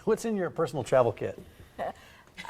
What's in your personal travel kit?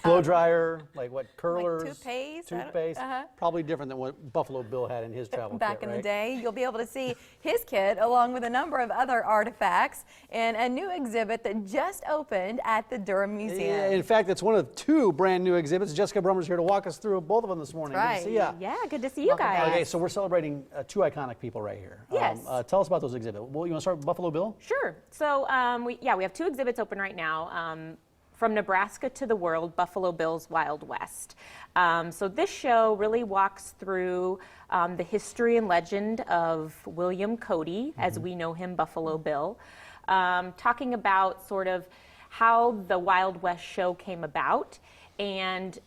Blow dryer, like what, curlers? Like toothpaste. Toothpaste. Probably different than what Buffalo Bill had in his travel Back kit, in right? the day, you'll be able to see his kit along with a number of other artifacts in a new exhibit that just opened at the Durham Museum. Yeah, in fact, it's one of 2 brand new exhibits. Jessica Brummer's here to walk us through both of them this morning. Right. Good to see ya. Yeah, good to see you guys. Okay, so we're celebrating 2 iconic people right here. Yes. Tell us about those exhibits. Well, you want to start with Buffalo Bill? Sure. So we have 2 exhibits open right now. From Nebraska to the World, Buffalo Bill's Wild West. So this show really walks through the history and legend of William Cody, as we know him, Buffalo Bill, talking about sort of how the Wild West show came about and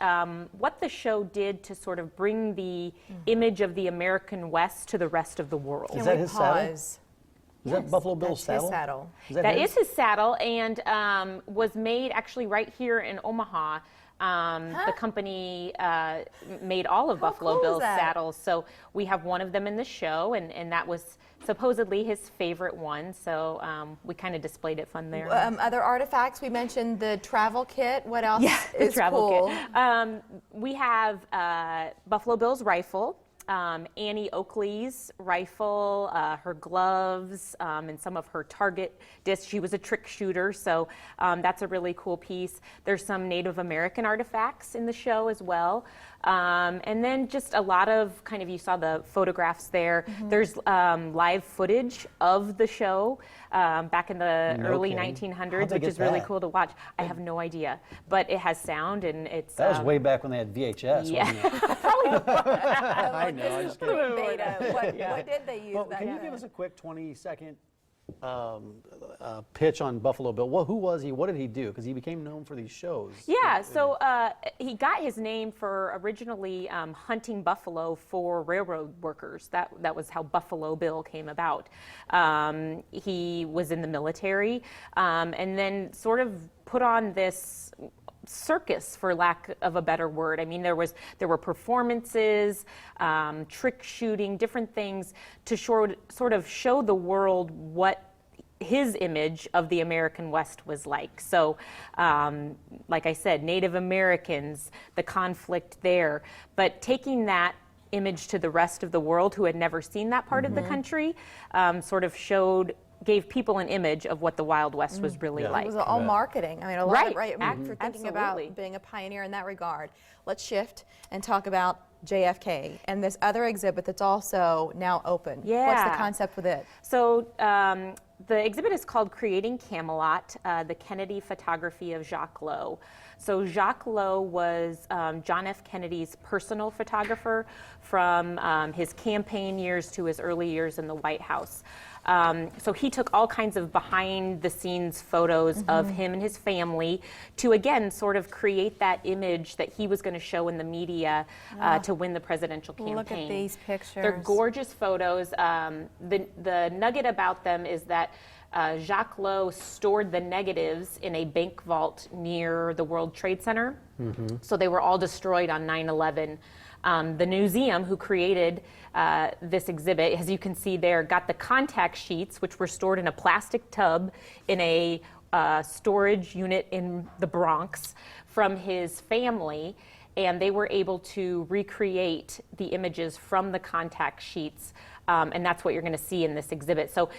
what the show did to sort of bring the image of the American West to the rest of the world. Is that his saddle? Is that Buffalo Bill's That's saddle? his saddle. That is his saddle, and was made actually right here in Omaha. The company made all of Buffalo cool is Bill's that? saddles, so we have one of them in the show, and that was supposedly his favorite one, so we kind of displayed it fun there. Other artifacts, we mentioned the travel kit. What else the is travel cool? kit. We have Buffalo Bill's rifle. Annie Oakley's rifle, her gloves, and some of her target discs. She was a trick shooter, so that's a really cool piece. There's some Native American artifacts in the show as well. And then just a lot of you saw the photographs there. There's live footage of the show back in the early 1900s, which is really cool to watch. I have no idea, but it has sound and it's... That was way back when they had VHS, yeah. wasn't it? I know, I just kidding. Beta. What did they use? Well, back can you then? give us a quick 20-second pitch on Buffalo Bill? Well, who was he? What did he do? Because he became known for these shows. Yeah, so he got his name for originally hunting buffalo for railroad workers. That was how Buffalo Bill came about. He was in the military and then sort of put on this circus, for lack of a better word. I mean, there were performances, trick shooting, different things to sort of show the world what his image of the American West was like. So, like I said, Native Americans, the conflict there, but taking that image to the rest of the world who had never seen that part of the country, sort of gave people an image of what the Wild West was really like. It was all marketing. I mean, a lot of, Right. for thinking about being a pioneer in that regard. Let's shift and talk about JFK and this other exhibit that's also now open. Yeah. What's the concept with it? So the exhibit is called Creating Camelot, the Kennedy photography of Jacques Lowe. So Jacques Lowe was John F. Kennedy's personal photographer from his campaign years to his early years in the White House. So he took all kinds of behind-the-scenes photos of him and his family to, again, sort of create that image that he was going to show in the media to win the presidential campaign. Look at these pictures. They're gorgeous photos. The nugget about them is that Jacques Lowe stored the negatives in a bank vault near the World Trade Center. So they were all destroyed on 9/11. The museum who created this exhibit, as you can see there, got the contact sheets, which were stored in a plastic tub in a storage unit in the Bronx from his family, and they were able to recreate the images from the contact sheets, and that's what you're going to see in this exhibit. So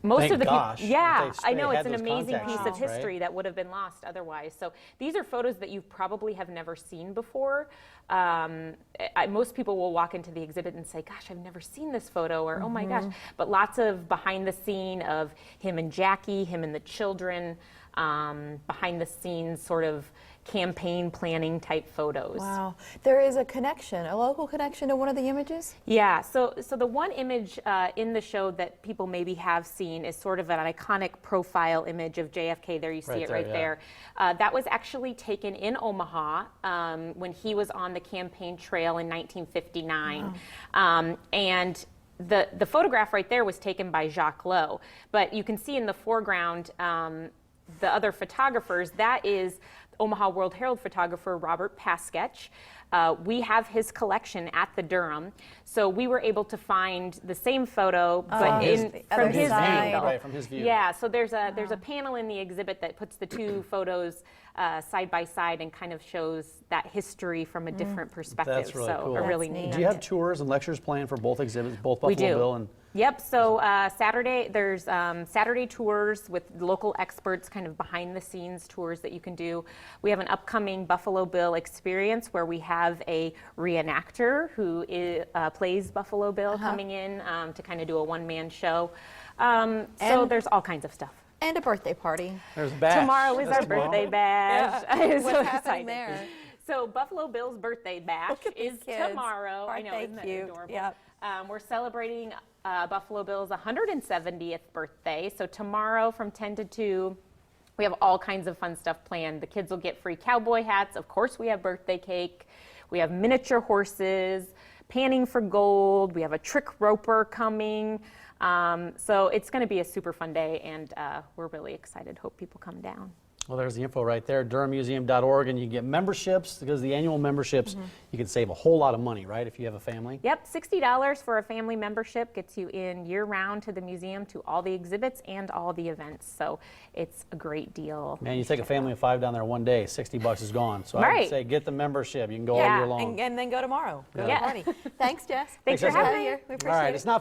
most of the people, yeah, I know, it's an amazing piece of history that would have been lost otherwise. So these are photos that you probably have never seen before. Most people will walk into the exhibit and say, gosh, I've never seen this photo, or oh my gosh, but lots of behind the scene of him and Jackie, him and the children, behind the scenes sort of campaign planning type photos. Wow. There is a connection, a local connection to one of the images? Yeah, so the one image in the show that people maybe have seen is sort of an iconic profile image of JFK. There you see it right there. That was actually taken in Omaha when he was on the campaign trail in 1959. Wow. And the photograph right there was taken by Jacques Lowe. But you can see in the foreground the other photographers, that is Omaha World Herald photographer Robert Pasketch. We have his collection at the Durham, so we were able to find the same photo, but from his angle. Right, from his view. Yeah, so there's a panel in the exhibit that puts the two photos side by side and kind of shows that history from a different perspective. That's really cool. A really That's neat. neat. Do you have tours and lectures planned for both exhibits, both Buffalo We do. Bill and? Yep. So Saturday, there's Saturday tours with local experts, kind of behind the scenes tours that you can do. We have an upcoming Buffalo Bill experience where we have a reenactor who plays Buffalo Bill coming in to kind of do a one-man show. So there's all kinds of stuff. And a birthday party. There's a bash. Tomorrow is That's our birthday bash. I'm so What's happening excited. there? So Buffalo Bill's birthday bash Look at these is kids. tomorrow. I Aren't know, they isn't that cute? adorable? Yep. We're celebrating Buffalo Bill's 170th birthday. So tomorrow from 10 to 2, we have all kinds of fun stuff planned. The kids will get free cowboy hats. Of course, we have birthday cake. We have miniature horses, panning for gold. We have a trick roper coming. So it's going to be a super fun day, and we're really excited. Hope people come down. Well, there's the info right there, durhammuseum.org, and you can get memberships, because the annual memberships, you can save a whole lot of money, right, if you have a family? Yep, $60 for a family membership gets you in year-round to the museum, to all the exhibits and all the events. So it's a great deal. Man, you take a family of 5 down there one day, $60 is gone. So I would Right. say get the membership. You can go all Yeah, year long. And then go tomorrow. Go to Yeah. the party. Thanks, Jess. Thanks for Jessica. having me. We appreciate All right, it. it's not